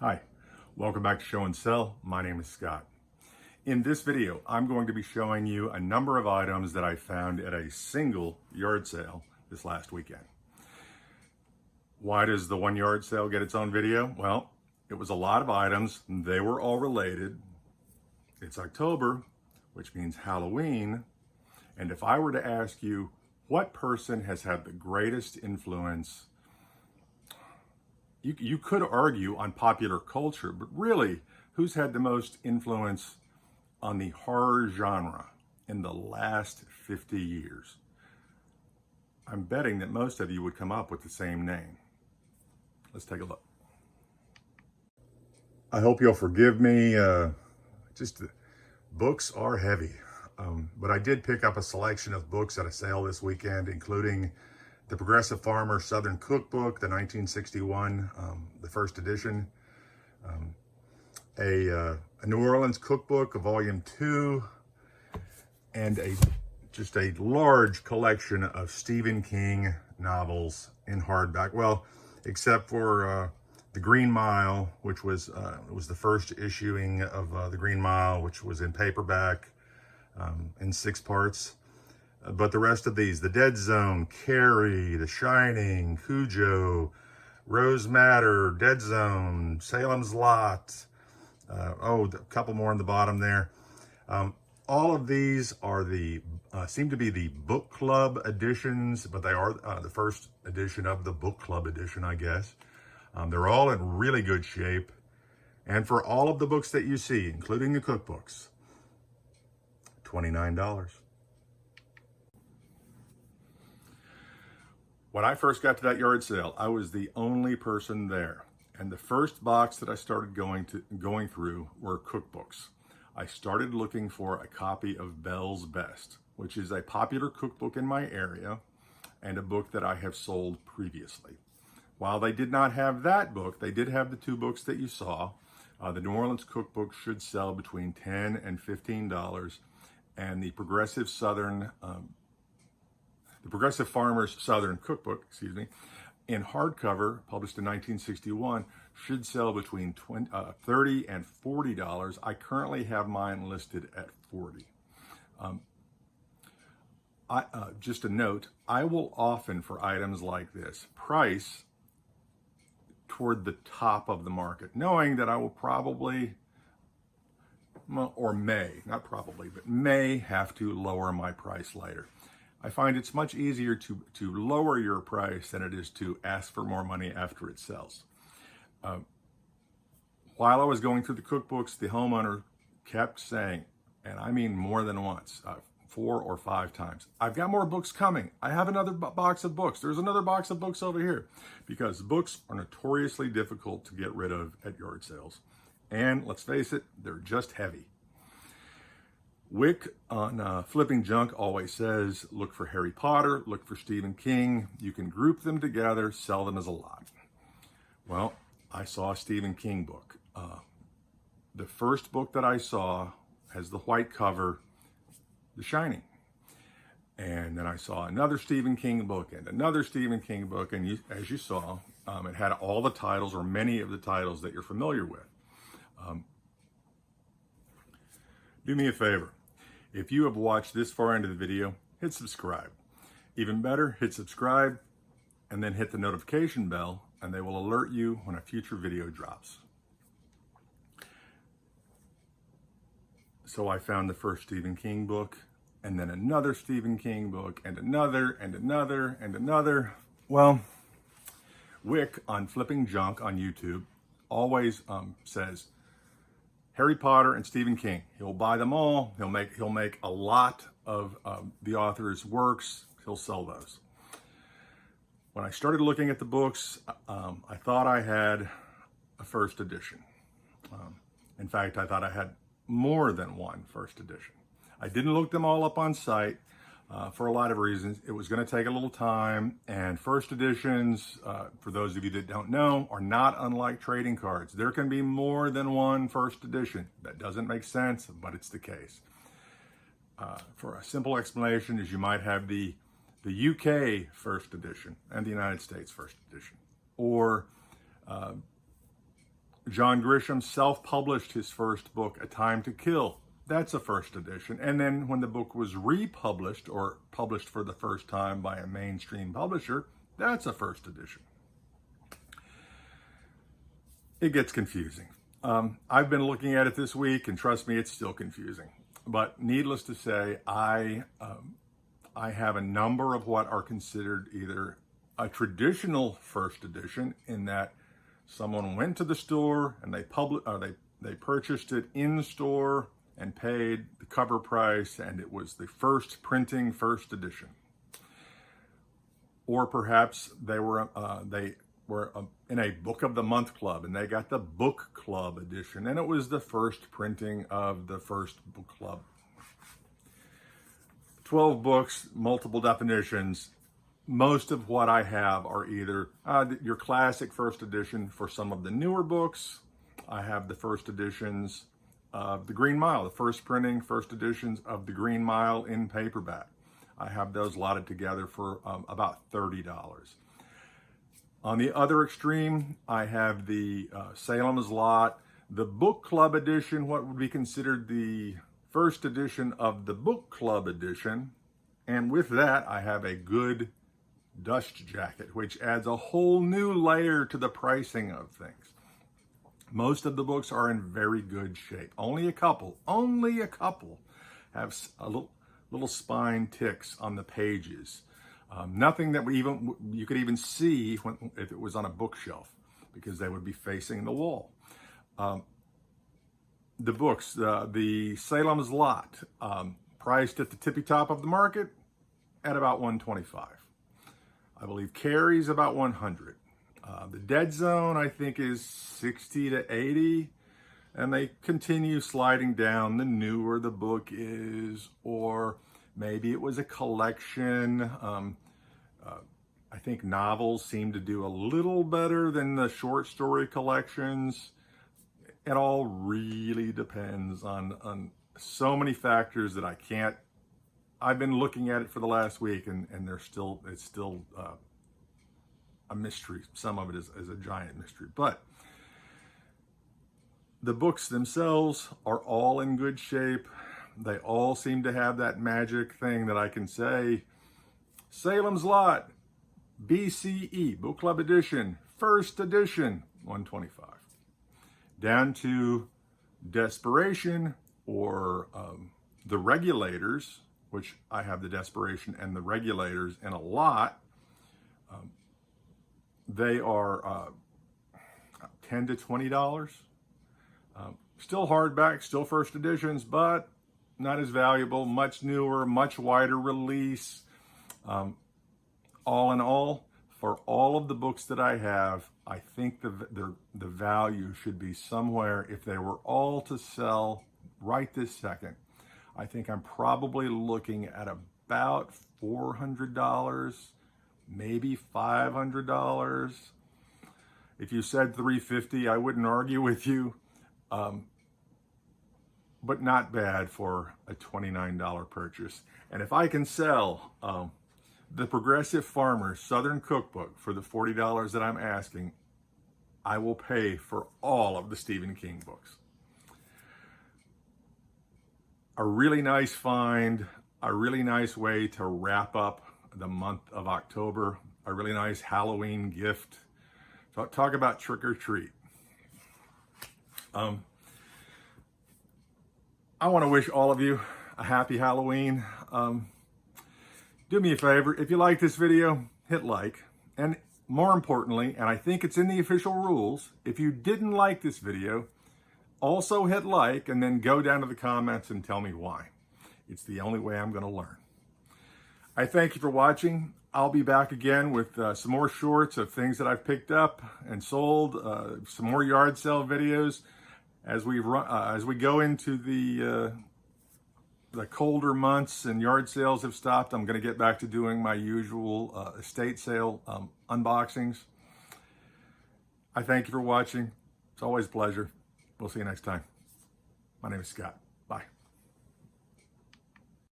Hi, welcome back to Show and Sell. My name is Scott. In this video, I'm going to be showing you a number of items that I found at a single yard sale this last weekend. Why does the one yard sale get its own video? Well, it was a lot of items. They were all related. It's October, which means Halloween. And if I were to ask you what person has had the greatest influence, you could argue on popular culture, but really, who's had the most influence on the horror genre in the last 50 years? I'm betting that most of you would come up with the same name. Let's take a look. I hope you'll forgive me. Books are heavy. But I did pick up a selection of books at a sale this weekend, including the Progressive Farmer Southern Cookbook, the 1961, the first edition, a New Orleans Cookbook, Volume 2, and just a large collection of Stephen King novels in hardback. Well, except for The Green Mile, which was the first issuing of The Green Mile, which was in paperback in 6 parts. But the rest of these, The Dead Zone, Carrie, The Shining, Cujo, Rose Madder, Dead Zone, Salem's Lot, a couple more on the bottom there. All of these are seem to be the book club editions, but they are the first edition of the book club edition, I guess. They're all in really good shape. And for all of the books that you see, including the cookbooks, $29. When I first got to that yard sale, I was the only person there. And the first box that I started going through were cookbooks. I started looking for a copy of Belle's Best, which is a popular cookbook in my area and a book that I have sold previously. While they did not have that book, they did have the 2 books that you saw. The New Orleans Cookbook should sell between $10 and $15, and the Progressive Farmer's Southern Cookbook, in hardcover, published in 1961, should sell between $30 and $40. I currently have mine listed at $40. Just a note, I will often, for items like this, price toward the top of the market, knowing that I will probably, or may, not probably, but may have to lower my price later. I find it's much easier to lower your price than it is to ask for more money after it sells. While I was going through the cookbooks, the homeowner kept saying, and I mean more than once, 4 or 5 times, I've got more books coming. I have another box of books. There's another box of books over here. Because books are notoriously difficult to get rid of at yard sales. And let's face it, they're just heavy. Wick on Flipping Junk always says, look for Harry Potter, look for Stephen King. You can group them together, sell them as a lot. Well, I saw a Stephen King book. The first book that I saw has the white cover, The Shining. And then I saw another Stephen King book and another Stephen King book. And as you saw, it had all the titles, or many of the titles that you're familiar with. Do me a favor. If you have watched this far into the video, hit subscribe. Even better, hit subscribe and then hit the notification bell, and they will alert you when a future video drops. So I found the first Stephen King book, and then another Stephen King book, and another, and another, and another. Well, Wick on Flipping Junk on YouTube always says, Harry Potter and Stephen King. He'll buy them all. He'll make a lot of the author's works. He'll sell those. When I started looking at the books, I thought I had a first edition. In fact, I thought I had more than one first edition. I didn't look them all up on site for a lot of reasons. It was going to take a little time, and first editions, for those of you that don't know, are not unlike trading cards. There can be more than one first edition. That doesn't make sense, but it's the case. For a simple explanation, is you might have the UK first edition and the United States first edition, or John Grisham self-published his first book, A Time to Kill. That's a first edition. And then when the book was republished or published for the first time by a mainstream publisher, that's a first edition. It gets confusing. I've been looking at it this week, and trust me, it's still confusing. But needless to say, I have a number of what are considered either a traditional first edition, in that someone went to the store and they purchased it in store and paid the cover price, and it was the first printing, first edition. Or perhaps they were in a book of the month club and they got the book club edition, and it was the first printing of the first book club. 12 books, multiple definitions. Most of what I have are either your classic first edition for some of the newer books. I have the first editions of The Green Mile, the first printing, first editions of The Green Mile in paperback. I have those lotted together for about $30. On the other extreme, I have the Salem's Lot, the book club edition, what would be considered the first edition of the book club edition. And with that, I have a good dust jacket, which adds a whole new layer to the pricing of things. Most of the books are in very good shape. Only a couple have a little spine ticks on the pages. Nothing that you could even see if it was on a bookshelf, because they would be facing the wall. The books, the Salem's Lot, priced at the tippy top of the market at about $125. I believe Carrie's about $100. The Dead Zone, I think, is $60 to $80, and they continue sliding down the newer the book is, or maybe it was a collection. I think novels seem to do a little better than the short story collections. It all really depends on so many factors that I can't. I've been looking at it for the last week, and it's still a mystery. Some of it is a giant mystery, but the books themselves are all in good shape. They all seem to have that magic thing that I can say, Salem's Lot, BCE, Book Club Edition, First Edition, $125. Down to Desperation, or the Regulators, which I have the Desperation and the Regulators in a lot. They are $10 to $20. Still hardback, still first editions, but not as valuable, much newer, much wider release. All in all, for all of the books that I have, I think the value should be somewhere, if they were all to sell right this second, I think I'm probably looking at about $400, maybe $500. If you said $350, I wouldn't argue with you, but not bad for a $29 purchase. And if I can sell the Progressive Farmer Southern Cookbook for the $40 that I'm asking, I will pay for all of the Stephen King books. A really nice find, a really nice way to wrap up the month of October, a really nice Halloween gift. Talk about trick or treat. I want to wish all of you a happy Halloween. Do me a favor, if you like this video, hit like. And more importantly, and I think it's in the official rules, if you didn't like this video, also hit like and then go down to the comments and tell me why. It's the only way I'm going to learn. I thank you for watching. I'll be back again with some more shorts of things that I've picked up and sold, some more yard sale videos as we go into the colder months and yard sales have stopped. I'm going to get back to doing my usual estate sale unboxings. I thank you for watching. It's always a pleasure. We'll see you next time. My name is Scott.